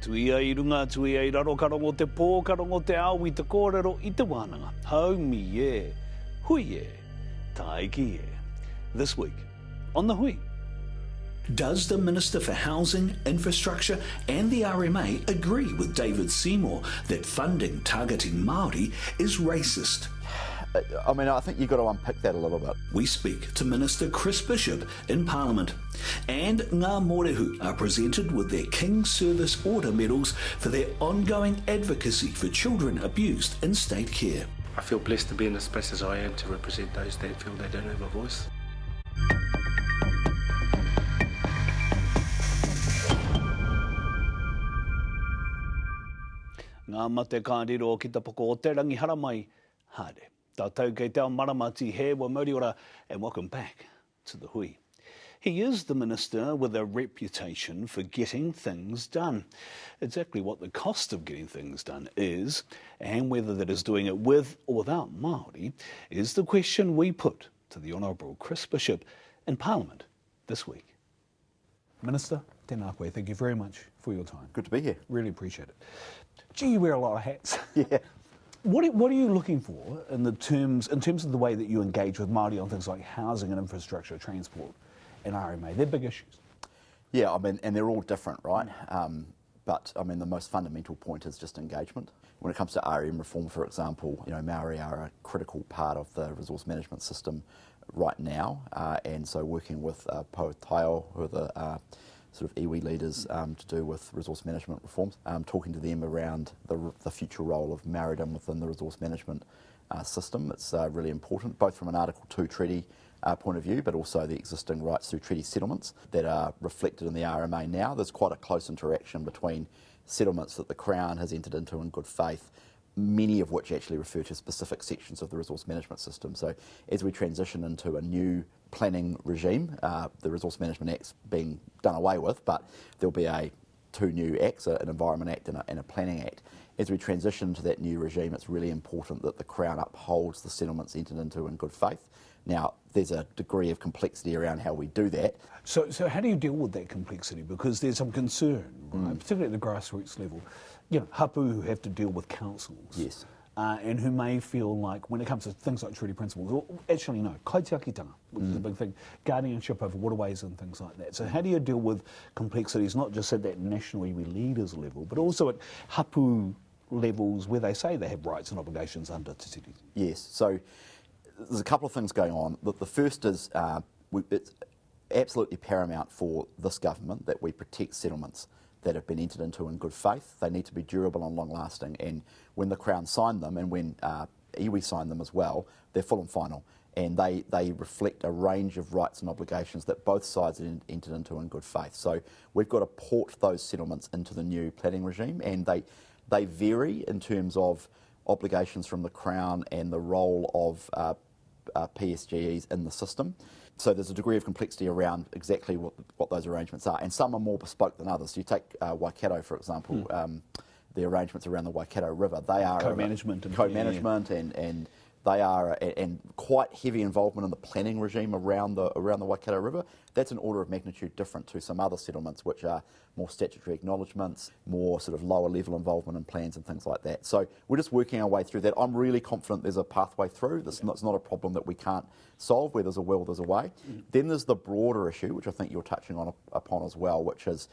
Tuia I runga, tuia I raro karongo te pō, karongo te au I te kōrero I te wānanga. Haumi e, hui e, taiki e. This week, on the Hui. Does the Minister for Housing, Infrastructure and the RMA agree with David Seymour that funding targeting Māori is racist? I mean, I think you've got to unpick that a little bit. We speak to Minister Chris Bishop in Parliament. And Ngā Mōrehu are presented with their King's Service Order medals for their ongoing advocacy for children abused in state care. I feel blessed to be in the space as I am to represent those that feel they don't have a voice. Ngā mate kāndiro ki te poko o te rangi haramai, haere. Tātou kei te ao maramati he wa Moriora, and welcome back to the Hui. He is the minister with a reputation for getting things done. Exactly what the cost of getting things done is, and whether that is doing it with or without Māori, is the question we put to the Honourable Chris Bishop in Parliament this week. Minister, tēnā koe, thank you very much for your time. Good to be here. Really appreciate it. Gee, you wear a lot of hats. Yeah. What are you looking for in terms of the way that you engage with Māori on things like housing and infrastructure, transport and RMA? They're big issues. Yeah, I mean, and they're all different, right? But I mean, the most fundamental point is just engagement. When it comes to RM reform, for example, you know, Māori are a critical part of the resource management system right now, and so working with Pāho, who are the sort of iwi leaders to do with resource management reforms, talking to them around the future role of Māoridom within the resource management system. It's really important, both from an Article 2 treaty point of view, but also the existing rights through treaty settlements that are reflected in the RMA now. There's quite a close interaction between settlements that the Crown has entered into in good faith, many of which actually refer to specific sections of the resource management system. So as we transition into a new planning regime, the Resource Management Act's being done away with, but there'll be two new acts, an Environment Act and a Planning Act. As we transition to that new regime, it's really important that the Crown upholds the settlements entered into in good faith. Now, there's a degree of complexity around how we do that. So how do you deal with that complexity? Because there's some concern, right? Particularly at the grassroots level. You know, hapu who have to deal with councils. Yes. And who may feel like, when it comes to things like treaty principles, or actually no, kaitiakitanga, which is a big thing, guardianship over waterways and things like that. So how do you deal with complexities, not just at that national iwi leaders level, but also at hapu levels where they say they have rights and obligations under te tiriti? Yes, so there's a couple of things going on. The first is it's absolutely paramount for this government that we protect settlements that have been entered into in good faith. They need to be durable and long-lasting, and when the Crown signed them and when iwi signed them as well, they're full and final, and they reflect a range of rights and obligations that both sides entered into in good faith. So we've got to port those settlements into the new planning regime, and they vary in terms of obligations from the Crown and the role of PSGEs in the system. So there's a degree of complexity around exactly what those arrangements are, and some are more bespoke than others. So you take Waikato, for example, the arrangements around the Waikato River. They are co-management and they are and quite heavy involvement in the planning regime around the Waikato River. That's an order of magnitude different to some other settlements, which are more statutory acknowledgements, more sort of lower level involvement in plans and things like that. So we're just working our way through that. I'm really confident there's a pathway through. It's not a problem that we can't solve. Where there's a will, there's a way. Then there's the broader issue, which I think you're touching upon as well, which is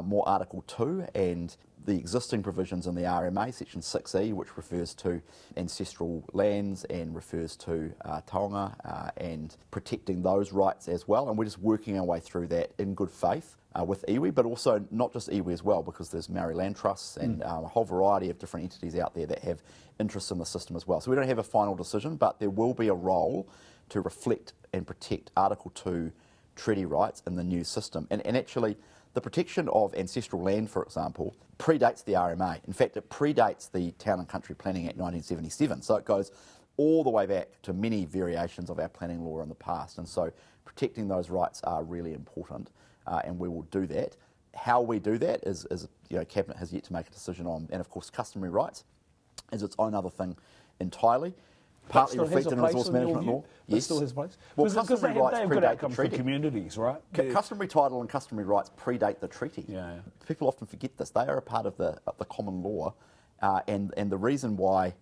more Article 2 and the existing provisions in the RMA, Section 6E, which refers to ancestral lands and refers to taonga and protecting those rights as well. And we're just working our way through that in good faith with iwi, but also not just iwi as well, because there's Maori land trusts and a whole variety of different entities out there that have interests in the system as well. So we don't have a final decision, but there will be a role to reflect and protect Article 2 treaty rights in the new system. And actually, the protection of ancestral land, for example, predates the RMA. In fact, it predates the Town and Country Planning Act 1977. So it goes all the way back to many variations of our planning law in the past. And so protecting those rights are really important, and we will do that. How we do that is Cabinet has yet to make a decision on. And of course, customary rights is its own other thing entirely. partly still has a reflected in place resource in your management view? law. That Yes. still has a place? Well, Because customary they rights have good predate the outcomes for treaty. communities, right? Customary title and customary rights predate the treaty. Yeah. People often forget this. They are a part of the common law, and the reason why,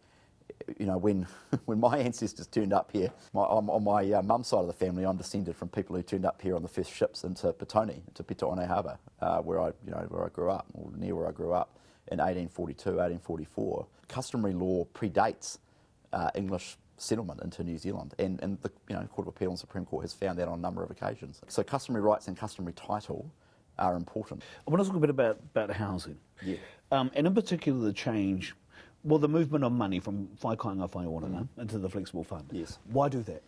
when my ancestors turned up here, on my mum's side of the family, I'm descended from people who turned up here on the first ships into Petone, into Pitaone Harbour, where I grew up, or near where I grew up, in 1842, 1844. Customary law predates English settlement into New Zealand, and the Court of Appeal and Supreme Court has found that on a number of occasions. So customary rights and customary title are important. I want to talk a bit about housing. Yeah. And in particular the change, the movement of money from whaikainga whaioranga into the flexible fund. Yes. Why do that?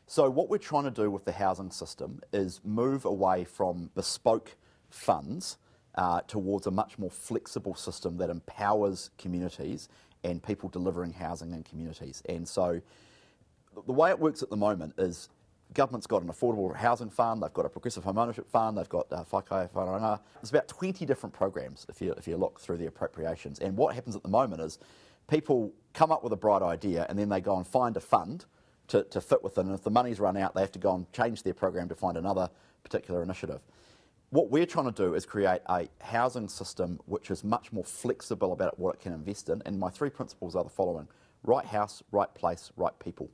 So what we're trying to do with the housing system is move away from bespoke funds towards a much more flexible system that empowers communities and people delivering housing in communities. And so the way it works at the moment is government's got an affordable housing fund, they've got a progressive home ownership fund, they've got whakaia whananga. There's about 20 different programs if you look through the appropriations. And what happens at the moment is people come up with a bright idea and then they go and find a fund to fit within. And if the money's run out, they have to go and change their program to find another particular initiative. What we're trying to do is create a housing system which is much more flexible about what it can invest in. And my 3 principles are the following: right house, right place, right people.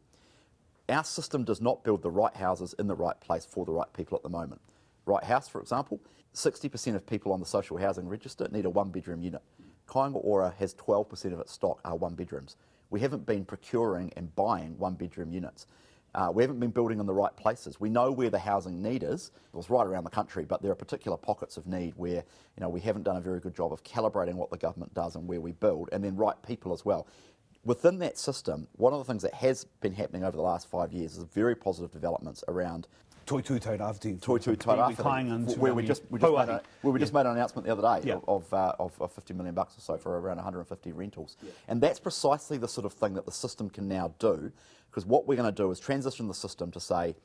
Our system does not build the right houses in the right place for the right people at the moment. Right house, for example, 60% of people on the social housing register need a 1-bedroom unit. Kāinga Ora has 12% of its stock are 1-bedrooms. We haven't been procuring and buying 1-bedroom units. We haven't been building in the right places. We know where the housing need is. It's right around the country, but there are particular pockets of need where we haven't done a very good job of calibrating what the government does and where we build, and then right people as well. Within that system, one of the things that has been happening over the last 5 years is very positive developments around Toitū Tairāwhiti. Toitū Tairāwhiti, where we just made an announcement the other day of 50 million bucks or so for around 150 rentals. Yeah. And that's precisely the sort of thing that the system can now do, because what we're going to do is transition the system to say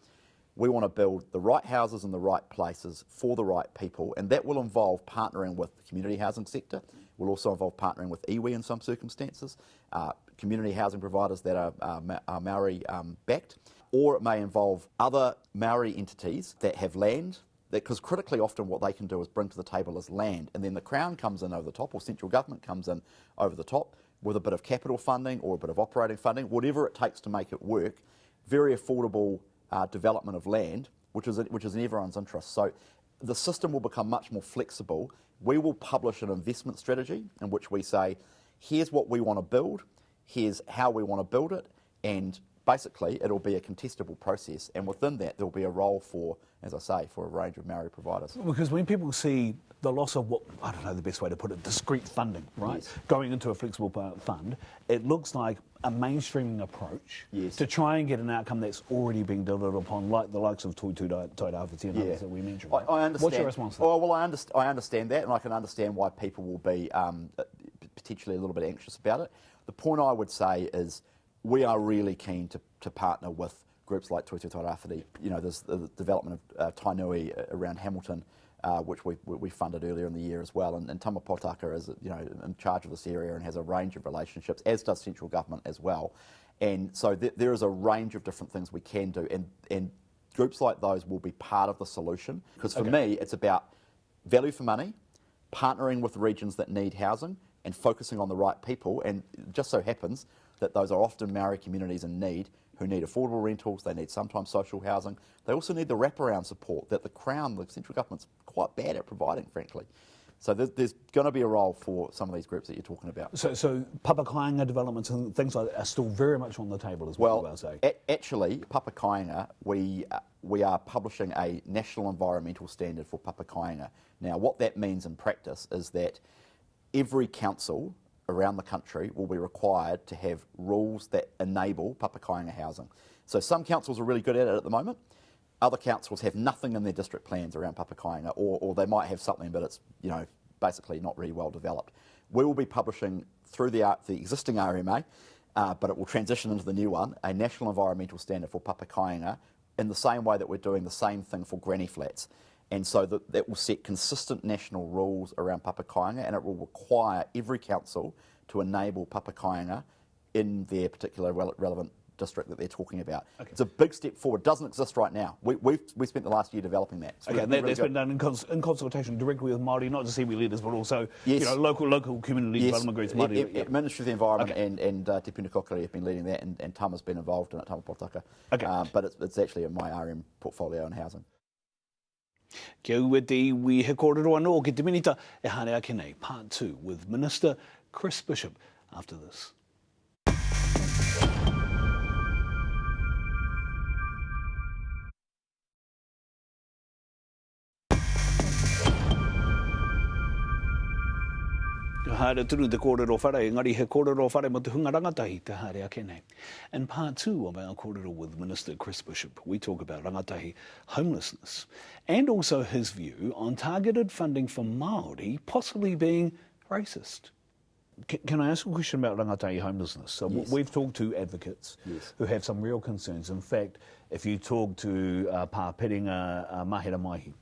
we want to build the right houses in the right places for the right people, and that will involve partnering with the community housing sector. Will also involve partnering with iwi in some circumstances, community housing providers that are Maori backed, or it may involve other Maori entities that have land, because critically often what they can do is bring to the table is land, and then the Crown comes in over the top, or central government comes in over the top with a bit of capital funding or a bit of operating funding, whatever it takes to make it work. Very affordable development of land, which is in everyone's interest. So the system will become much more flexible. We will publish an investment strategy in which we say, here's what we want to build, here's how we want to build it, and basically it'll be a contestable process, and within that there'll be a role for, as I say, for a range of Maori providers. Because when people see the loss of what, I don't know the best way to put it, discrete funding, right, yes, going into a flexible fund, it looks like a mainstreaming approach yes, to try and get an outcome that's already being delivered upon, like the likes of Toitū Tairāwhiti and others that we mentioned. Right? I understand. What's your response to that? Well, I understand that, and I can understand why people will be potentially a little bit anxious about it. The point I would say is we are really keen to partner with groups like Toitū Tairāwhiti. There's the development of Tainui around Hamilton, which we funded earlier in the year as well, and Tamapotaka is in charge of this area and has a range of relationships, as does central government as well. And so there is a range of different things we can do, and groups like those will be part of the solution, because for me it's about value for money, partnering with regions that need housing and focusing on the right people. And it just so happens that those are often Maori communities in need, who need affordable rentals, they need sometimes social housing. They also need the wraparound support that the Crown, the central government's quite bad at providing, frankly. So there's going to be a role for some of these groups that you're talking about. So Papakainga developments and things like that are still very much on the table as well, I'll say. Actually, Papakainga, we are publishing a national environmental standard for Papakainga. Now, what that means in practice is that every council around the country will be required to have rules that enable Papakainga housing. So some councils are really good at it at the moment. Other councils have nothing in their district plans around Papakainga, or they might have something, but it's basically not really well developed. We will be publishing through the existing RMA, but it will transition into the new one, a national environmental standard for Papakainga, in the same way that we're doing the same thing for granny flats. And so that will set consistent national rules around Papakainga, and it will require every council to enable Papakainga in their particular relevant district that they're talking about. Okay. It's a big step forward. It doesn't exist right now. We spent the last year developing that. So okay, and that's been done in consultation directly with Māori, not just iwi leaders, but also local community development groups. Māori, Ministry of the Environment and Te Puna Kokiri have been leading that, and Tama's been involved in it, Tama Potaka. Okay. But it's actually in my RM portfolio in housing. Kia ua te iwi he kōrero anō ki te minita e hane ake nei, part 2 with Minister Chris Bishop after this. Haere tunu te kōrero whare, engari he kōrero whare mo te hunga rangatahi te haere ake nei. In part 2 of our kōrero with Minister Chris Bishop, we talk about rangatahi homelessness and also his view on targeted funding for Māori possibly being racist. Can I ask a question about rangatahi homelessness? So yes. We've talked to advocates who have some real concerns. In fact, if you talk to Pāpiringa Mahera Maihi,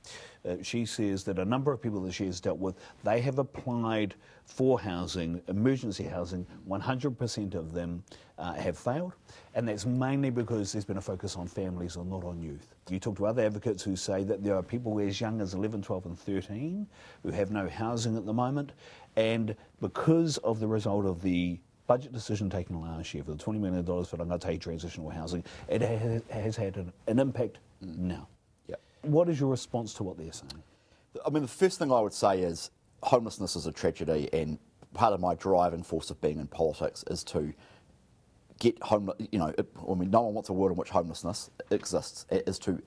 she says that a number of people that she has dealt with, they have applied for housing, emergency housing, 100% of them have failed, and that's mainly because there's been a focus on families and not on youth. You talk to other advocates who say that there are people as young as 11, 12 and 13 who have no housing at the moment, and because of the result of the budget decision taken last year for the $20 million for rangatahi transitional housing, it has had an impact now. What is your response to what they're saying? I mean, the first thing I would say is homelessness is a tragedy, and part of my driving force of being in politics is to get homeless. No one wants a world in which homelessness exists. Is to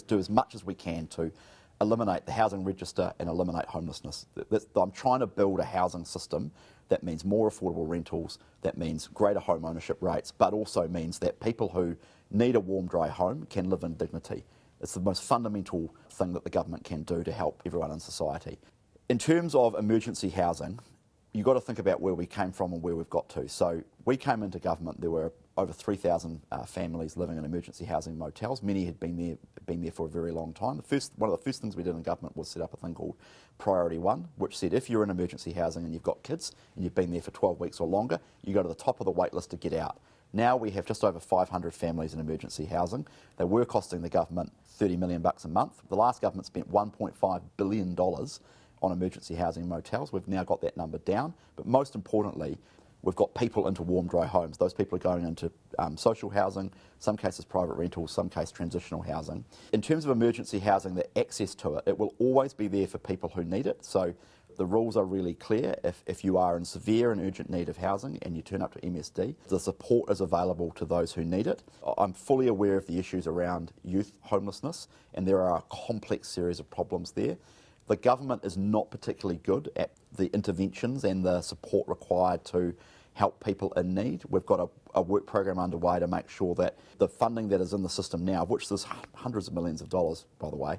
do as much as we can to eliminate the housing register and eliminate homelessness. I'm trying to build a housing system that means more affordable rentals, that means greater home ownership rates, but also means that people who need a warm, dry home can live in dignity. It's the most fundamental thing that the government can do to help everyone in society. In terms of emergency housing, you've got to think about where we came from and where we've got to. So we came into government, there were over 3,000 families living in emergency housing motels. Many had been there for a very long time. One of the first things we did in government was set up a thing called Priority 1, which said if you're in emergency housing and you've got kids and you've been there for 12 weeks or longer, you go to the top of the wait list to get out. Now we have just over 500 families in emergency housing. They were costing the government $30 million a month. The last government spent $1.5 billion on emergency housing motels. We've now got that number down. But most importantly, we've got people into warm, dry homes. Those people are going into social housing, some cases private rentals, some cases transitional housing. In terms of emergency housing, the access to it, it will always be there for people who need it. So the rules are really clear. If you are in severe and urgent need of housing and you turn up to MSD, the support is available to those who need it. I'm fully aware of the issues around youth homelessness, and there are a complex series of problems there. The government is not particularly good at the interventions and the support required to help people in need. We've got a work program underway to make sure that the funding that is in the system now, of which there's hundreds of millions of dollars, by the way,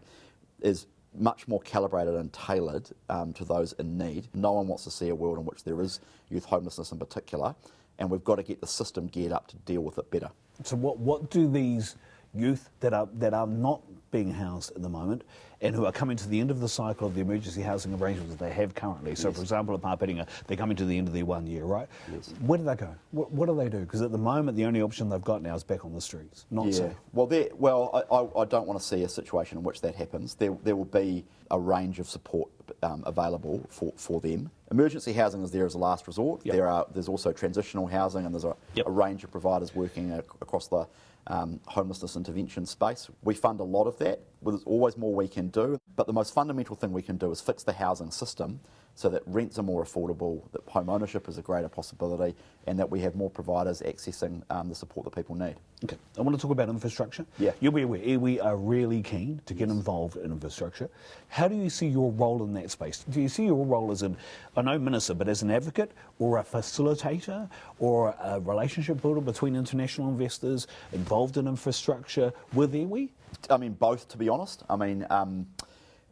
is much more calibrated and tailored to those in need. No one wants to see a world in which there is youth homelessness in particular, and we've got to get the system geared up to deal with it better. So what do these youth that are not being housed at the moment and who are coming to the end of the cycle of the emergency housing arrangements that they have currently, so for example at Pāpiringa, they're coming to the end of their 1 year, right? Yes. Where do they go? What do they do? Because at the moment the only option they've got now is back on the streets, not safe. I don't want to see a situation in which that happens. There will be a range of support available for them. Emergency housing is there as a last resort. Yep. There's also transitional housing, and there's a range of providers working across the homelessness intervention space. We fund a lot of that. There's always more we can do, but the most fundamental thing we can do is fix the housing system so that rents are more affordable, that home ownership is a greater possibility, and that we have more providers accessing the support that people need. Okay, I want to talk about infrastructure. Yeah. You'll be aware, we are really keen to get involved in infrastructure. How do you see your role in that space? Do you see your role as I know minister, but as an advocate or a facilitator or a relationship builder between international investors involved in infrastructure with iwi? I mean, both, to be honest. I mean,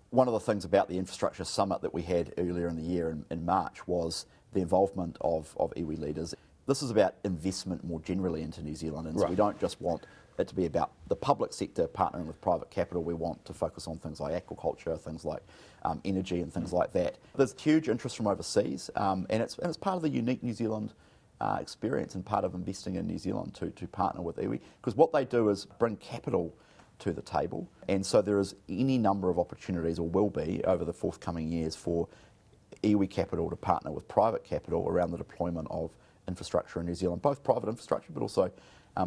one of the things about the infrastructure summit that we had earlier in the year in March was the involvement of iwi leaders. This is about investment more generally into New Zealand, and so we don't just want it to be about the public sector partnering with private capital. We want to focus on things like aquaculture, things like energy and things like that. There's huge interest from overseas, and it's part of the unique New Zealand experience and part of investing in New Zealand to partner with iwi, because what they do is bring capital to the table, and so there is any number of opportunities, or will be over the forthcoming years, for iwi capital to partner with private capital around the deployment of infrastructure in New Zealand, both private infrastructure but also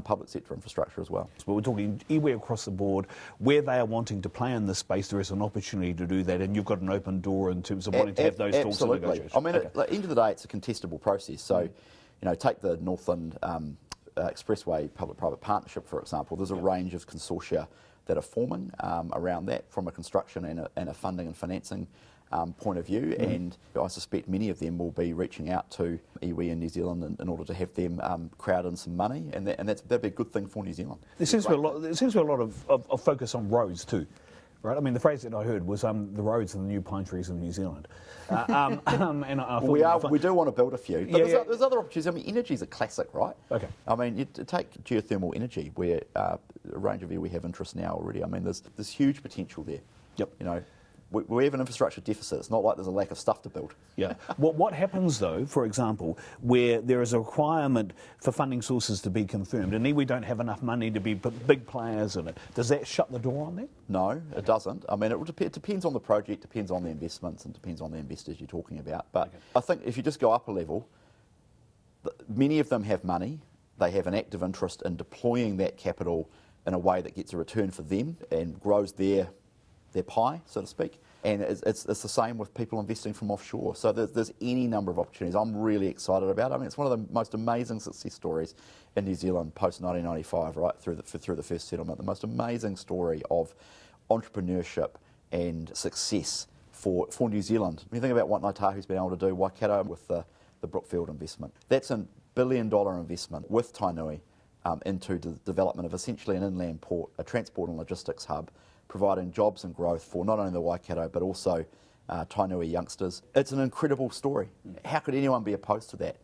public sector infrastructure as well. But we're talking iwi across the board, where they are wanting to play in this space, there is an opportunity to do that, and you've got an open door in terms of wanting to have those talks and negotiations. I mean, at the end of the day, it's a contestable process. So, take the Northland Expressway public-private partnership, for example. There's a range of consortia that are forming around that from a construction and a funding and financing point of view, and I suspect many of them will be reaching out to iwi in New Zealand in order to have them crowd in some money, and that'd be a good thing for New Zealand. There seems to be a lot of focus on roads too, right? I mean, the phrase that I heard was the roads are the new pine trees in New Zealand. And I thought we do want to build a few, but there's other opportunities. I mean, energy is a classic, right? Okay. I mean, you take geothermal energy, where a range of iwi have interest now already. I mean, there's huge potential there. Yep. We have an infrastructure deficit. It's not like there's a lack of stuff to build. Yeah. What happens, though, for example, where there is a requirement for funding sources to be confirmed, and we don't have enough money to be big players in it, does that shut the door on that? No, it doesn't. I mean, it depends on the project, depends on the investments, and depends on the investors you're talking about. But I think if you just go up a level, many of them have money. They have an active interest in deploying that capital in a way that gets a return for them and grows their pie, so to speak. And it's the same with people investing from offshore. So there's any number of opportunities I'm really excited about. I mean, it's one of the most amazing success stories in New Zealand post-1995, right, through the first settlement. The most amazing story of entrepreneurship and success for New Zealand. When you think about what Ngāi Tahu's been able to do, Waikato with the Brookfield investment, that's a $1 billion investment with Tainui into the development of essentially an inland port, a transport and logistics hub, providing jobs and growth for not only the Waikato but also Tainui youngsters. It's an incredible story. How could anyone be opposed to that?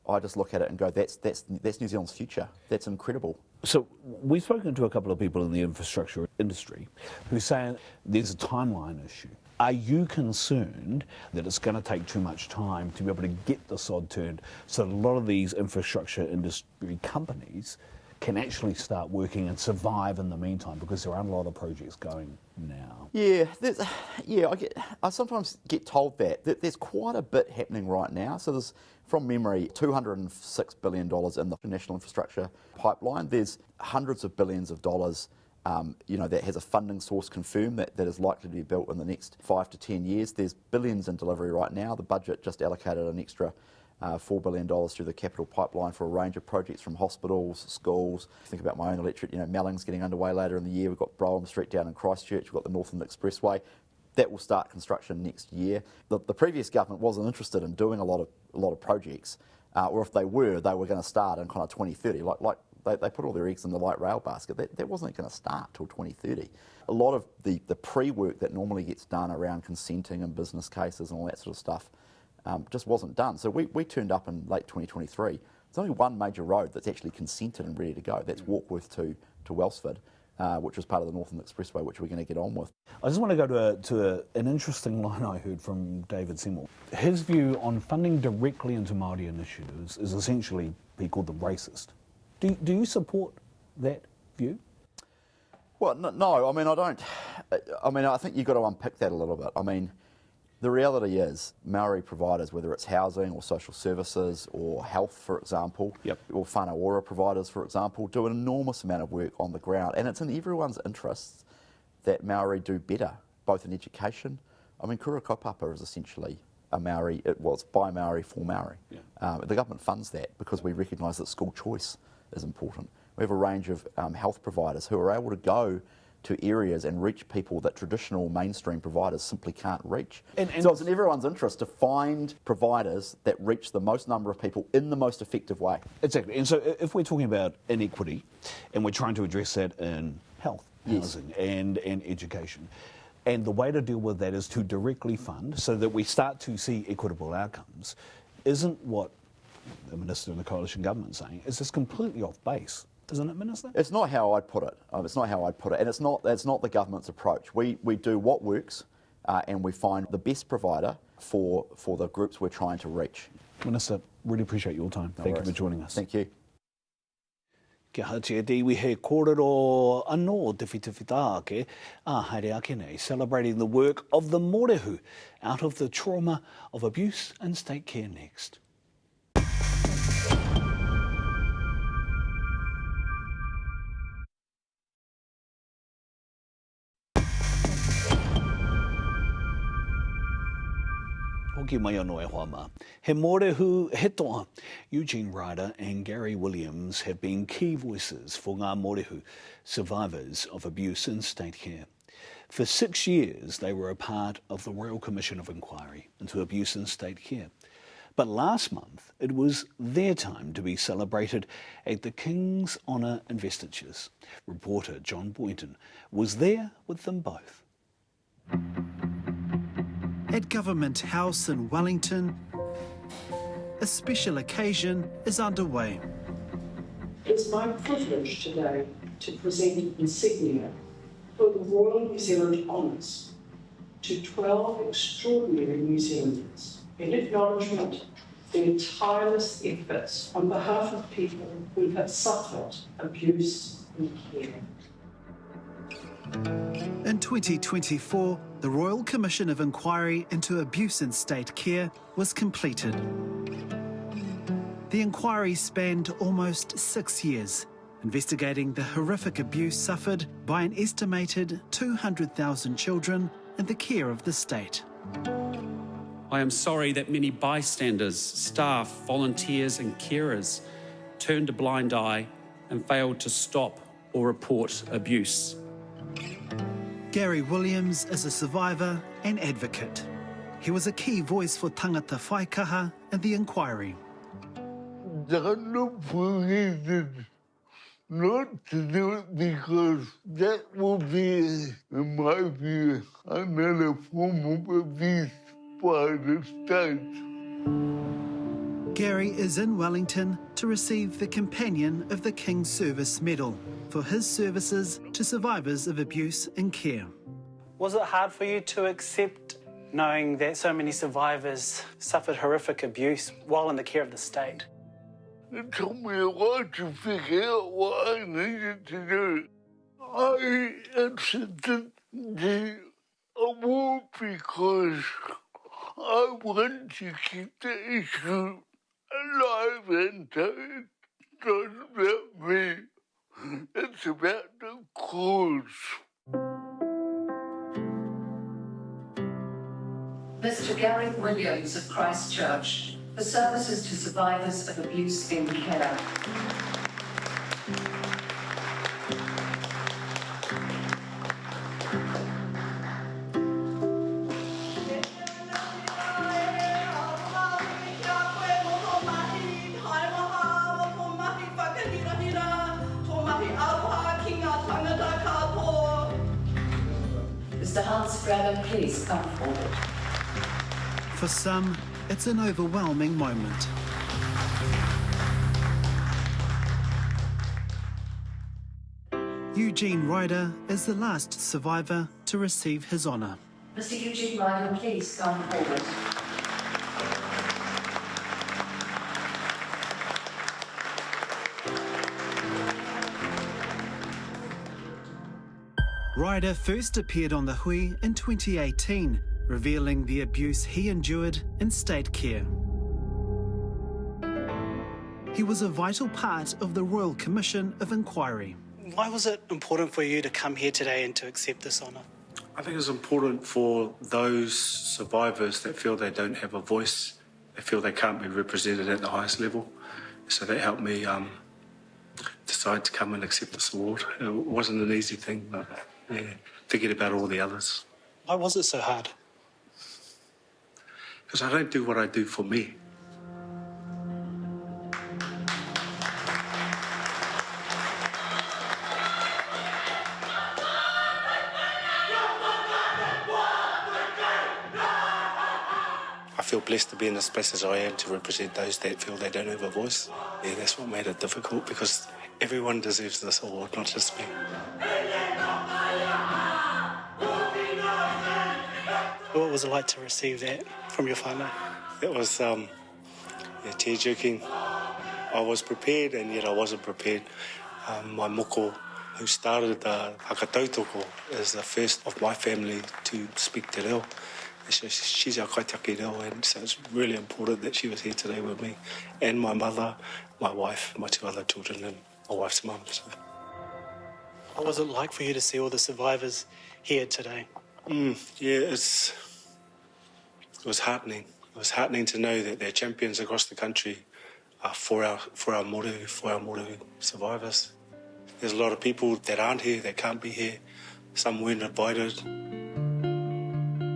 I just look at it and go, that's New Zealand's future. That's incredible. So we've spoken to a couple of people in the infrastructure industry who say there's a timeline issue. Are you concerned that it's going to take too much time to be able to get the sod turned so that a lot of these infrastructure industry companies can actually start working and survive in the meantime, because there aren't a lot of projects going now? I sometimes get told that there's quite a bit happening right now. So there's, from memory, $206 billion in the national infrastructure pipeline. There's hundreds of billions of dollars that has a funding source confirmed that is likely to be built in the next 5 to 10 years. There's billions in delivery right now. The budget just allocated an extra $4 billion through the capital pipeline for a range of projects, from hospitals, schools. Think about my own electorate, Melling's getting underway later in the year. We've got Brougham Street down in Christchurch. We've got the Northland Expressway. That will start construction next year. The previous government wasn't interested in doing a lot of projects, or if they were going to start in kind of 2030. Like they put all their eggs in the light rail basket. That wasn't going to start till 2030. A lot of the pre-work that normally gets done around consenting and business cases and all that sort of stuff just wasn't done. So we turned up in late 2023. There's only one major road that's actually consented and ready to go. That's Warkworth to Wellsford, which was part of the Northern Expressway, which we're going to get on with. I just want to go to an interesting line I heard from David Seymour. His view on funding directly into Māori initiatives is essentially, he called them racist. Do you support that view? Well, no. I mean, I don't. I mean, I think you've got to unpick that a little bit. I mean, the reality is Maori providers, whether it's housing or social services or health, for example, or whānau ora providers, for example, do an enormous amount of work on the ground. And it's in everyone's interests that Maori do better, both in education. I mean, kura kaupapa is essentially a Maori, it's by Maori for Maori. The government funds that because we recognise that school choice is important. We have a range of health providers who are able to go to areas and reach people that traditional mainstream providers simply can't reach. And so it's in everyone's interest to find providers that reach the most number of people in the most effective way. Exactly. And so if we're talking about inequity and we're trying to address that in health, housing and education, and the way to deal with that is to directly fund so that we start to see equitable outcomes, isn't what the Minister and the Coalition Government is saying, is this completely off base? Isn't it, Minister? It's not how I'd put it. It's not how I'd put it. And it's not the government's approach. We do what works and we find the best provider for the groups we're trying to reach. Minister, really appreciate your time. Thank you for joining us. Thank you. Kia hati e diwi he kōrero anō te whitawhita haere ake nei, celebrating the work of the Mōrehu out of the trauma of abuse and state care next. Hoki mai anō e hoa mā. He Mōrehu he toa, Eugene, Ryder and Gary Williams have been key voices for Ngā Mōrehu, survivors of abuse in state care. For 6 years, they were a part of the Royal Commission of Inquiry into Abuse in State Care. But last month, it was their time to be celebrated at the King's Honour Investitures. Reporter John Boynton was there with them both. At Government House in Wellington, a special occasion is underway. It's my privilege today to present insignia for the Royal New Zealand Honours to 12 extraordinary New Zealanders in acknowledgement of their tireless efforts on behalf of people who have suffered abuse and care. In 2024, the Royal Commission of Inquiry into Abuse in State Care was completed. The inquiry spanned almost 6 years, investigating the horrific abuse suffered by an estimated 200,000 children in the care of the state. I am sorry that many bystanders, staff, volunteers and carers turned a blind eye and failed to stop or report abuse. Gary Williams is a survivor and advocate. He was a key voice for tangata whaikaha and the inquiry. Don't look for reasons not to do it, because that will be, in my view, another form of abuse by the state. Gary is in Wellington to receive the Companion of the King's Service Medal for his services to survivors of abuse and care. Was it hard for you to accept knowing that so many survivors suffered horrific abuse while in the care of the state? It took me a while to figure out what I needed to do. I accepted the award because I want to keep the issue alive and it's not about me. It's about the cause. Mr. Gary Williams of Christchurch, for services to survivors of abuse in care. Mr. Hans Ryder, please come forward. For some, it's an overwhelming moment. Eugene Ryder is the last survivor to receive his honour. Mr. Eugene Ryder, please come forward. Ryder first appeared on the hui in 2018, revealing the abuse he endured in state care. He was a vital part of the Royal Commission of Inquiry. Why was it important for you to come here today and to accept this honour? I think it's important for those survivors that feel they don't have a voice, they feel they can't be represented at the highest level. So that helped me decide to come and accept this award. It wasn't an easy thing, but yeah, forget about all the others. Why was it so hard? Because I don't do what I do for me. I feel blessed to be in the space as I am to represent those that feel they don't have a voice. Yeah, that's what made it difficult, because everyone deserves this award, not just me. What was it like to receive that from your whānau? It was, Yeah, tear-jerking. I was prepared and yet I wasn't prepared. My moko, who started the tautoko, is the first of my family to speak te reo. So she's our kaitaki reo, and so it's really important that she was here today with me. And my mother, my wife, my 2 other children, and my wife's mum. So. What was it like for you to see all the survivors here today? Yeah, it was heartening. It was heartening to know that there are champions across the country for our Mōrehu survivors. There's a lot of people that aren't here, that can't be here. Some weren't invited.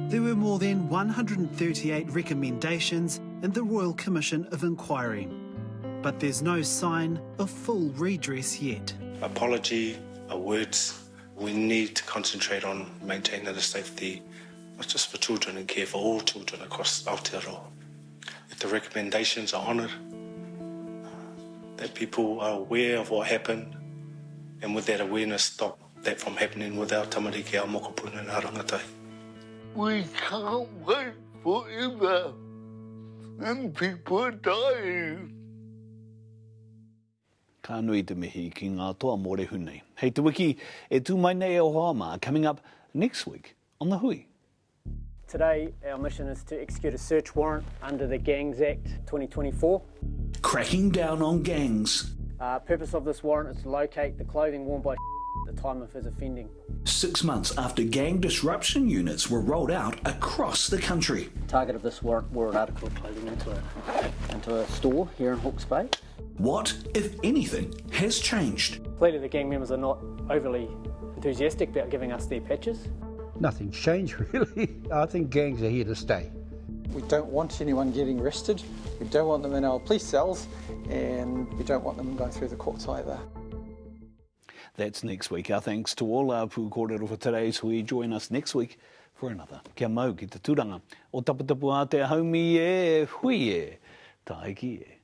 There were more than 138 recommendations in the Royal Commission of Inquiry, but there's no sign of full redress yet. Apology are words. We need to concentrate on maintaining the safety, not just for children and care for all children across Aotearoa. If the recommendations are honoured, that people are aware of what happened, and with that awareness stop that from happening with our tamariki, our mokopuna and our rangatai. We can't wait forever, and people are dying. Ka nui te mihi ki ngā toa Mōrehu nei. Hei te wiki e tū mai nei o Hoama coming up next week on The Hui. Today, our mission is to execute a search warrant under the Gangs Act 2024. Cracking down on gangs. Purpose of this warrant is to locate the clothing worn by at the time of his offending. 6 months after gang disruption units were rolled out across the country. Target of this warrant wore an article of clothing into a store here in Hawke's Bay. What, if anything, has changed? Clearly the gang members are not overly enthusiastic about giving us their patches. Nothing's changed really. I think gangs are here to stay. We don't want anyone getting arrested, we don't want them in our police cells, and we don't want them going through the courts either. That's next week. Our thanks to all our pūkōrero for today's Hui. Join us next week for another. Kia mau ki te tūranga. O taputapu a te haumi e, hui e, taiki e.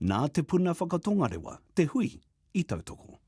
Nā te puna whakatongarewa, te hui, i tautoko.